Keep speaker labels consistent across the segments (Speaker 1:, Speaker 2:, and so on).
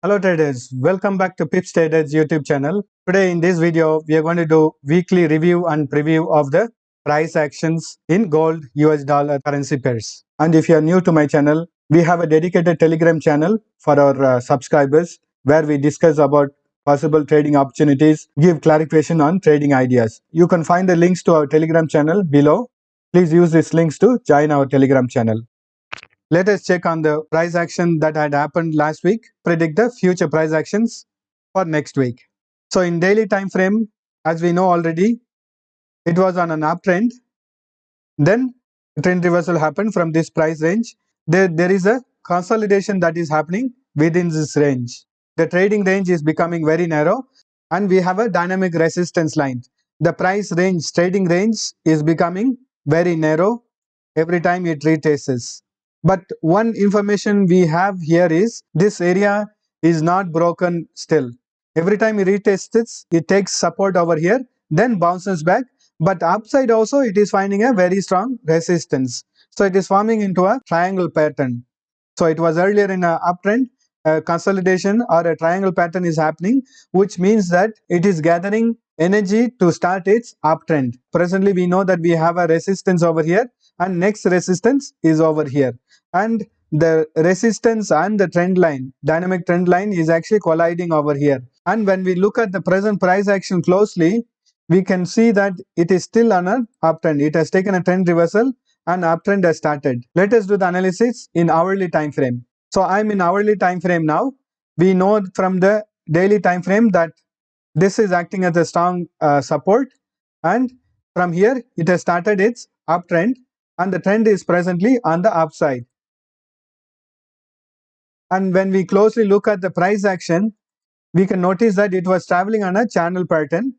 Speaker 1: Hello traders, welcome back to Pips Traders YouTube channel. Today in this video, we are going to do weekly review and preview of the price actions in gold, US dollar currency pairs. And if you are new to my channel, we have a dedicated Telegram channel for our subscribers where we discuss about possible trading opportunities, give clarification on trading ideas. You can find the links to our Telegram channel below. Please use these links to join our Telegram channel. Let us check on the price action that had happened last week, predict the future price actions for next week. So in daily time frame, as we know already, it was on an uptrend. Then trend reversal happened from this price range. There is a consolidation that is happening within this range. The trading range is becoming very narrow and we have a dynamic resistance line. The price range, trading range is becoming very narrow every time it retraces. But one information we have here is this area is not broken still. Every time it retests, it takes support over here, then bounces back. But upside also it is finding a very strong resistance. So it is forming into a triangle pattern. So it was earlier in a uptrend, a consolidation or a triangle pattern is happening, which means that it is gathering energy to start its uptrend. Presently we know that we have a resistance over here and next resistance is over here. And the resistance and the trend line, dynamic trend line is actually colliding over here. And when we look at the present price action closely, we can see that it is still on an uptrend. It has taken a trend reversal and uptrend has started. Let us do the analysis in hourly time frame. So I'm in hourly time frame now. We know from the daily time frame that this is acting as a strong support, and from here it has started its uptrend and the trend is presently on the upside. And when we closely look at the price action, we can notice that it was traveling on a channel pattern.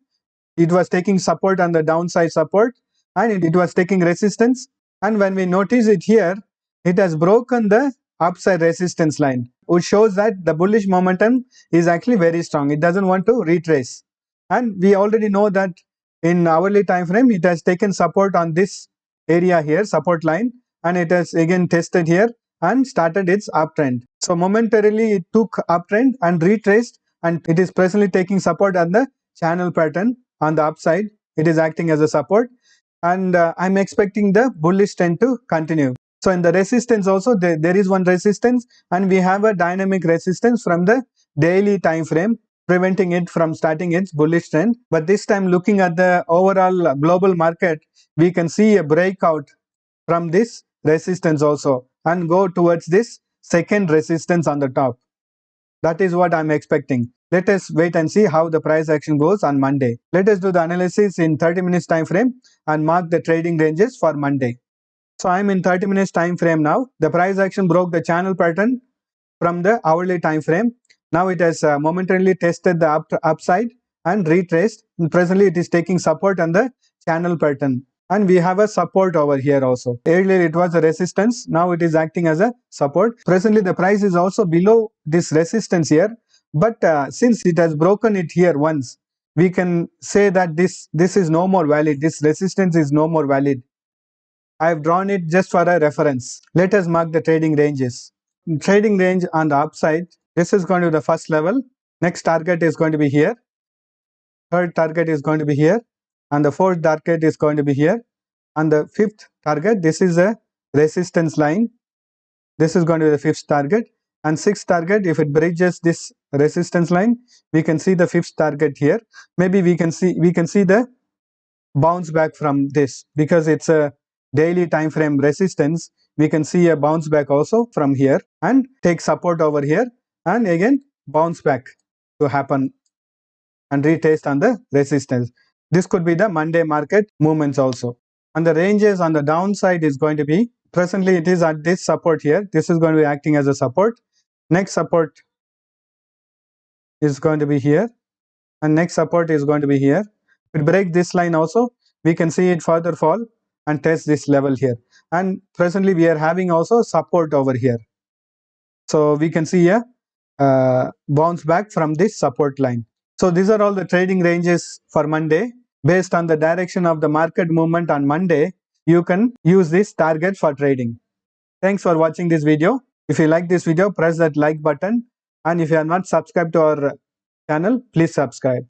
Speaker 1: It was taking support on the downside support and it was taking resistance. And when we notice it here, it has broken the upside resistance line, which shows that the bullish momentum is actually very strong. It doesn't want to retrace. And we already know that in hourly time frame, it has taken support on this area here, support line, and it has again tested here and started its uptrend. So momentarily it took uptrend and retraced, and it is presently taking support on the channel pattern on the upside. It is acting as a support, and I'm expecting the bullish trend to continue. So in the resistance also there is one resistance, and we have a dynamic resistance from the daily time frame preventing it from starting its bullish trend. But this time, looking at the overall global market, we can see a breakout from this resistance also and go towards this second resistance on the top. That is what I'm expecting. Let us wait and see how the price action goes on Monday. Let us do the analysis in 30 minutes time frame and mark the trading ranges for Monday. So I'm in 30 minutes time frame now. The price action broke the channel pattern from the hourly time frame. Now it has momentarily tested the upside and retraced. And presently it is taking support on the channel pattern. And we have a support over here also. Earlier it was a resistance. Now it is acting as a support. Presently the price is also below this resistance here. But since it has broken it here once, we can say that this is no more valid. This resistance is no more valid. I have drawn it just for a reference. Let us mark the trading ranges. Trading range on the upside, this is going to be the first level. Next target is going to be here. Third target is going to be here. And the fourth target is going to be here. And the fifth target, this is a resistance line. This is going to be the fifth target. And sixth target, if it bridges this resistance line, we can see the fifth target here. Maybe we can see the bounce back from this because it's a daily time frame resistance. We can see a bounce back also from here and take support over here and again bounce back to happen and retest on the resistance. This could be the Monday market movements also. And the ranges on the downside is going to be, presently it is at this support here. This is going to be acting as a support. Next support is going to be here and next support is going to be here. If it breaks this line also, we can see it further fall and test this level here. And presently we are having also support over here. So we can see a bounce back from this support line. So these are all the trading ranges for Monday. Based on the direction of the market movement on Monday, you can use this target for trading. Thanks for watching this video. If you like this video, press that like button And if you are not subscribed to our channel, please subscribe.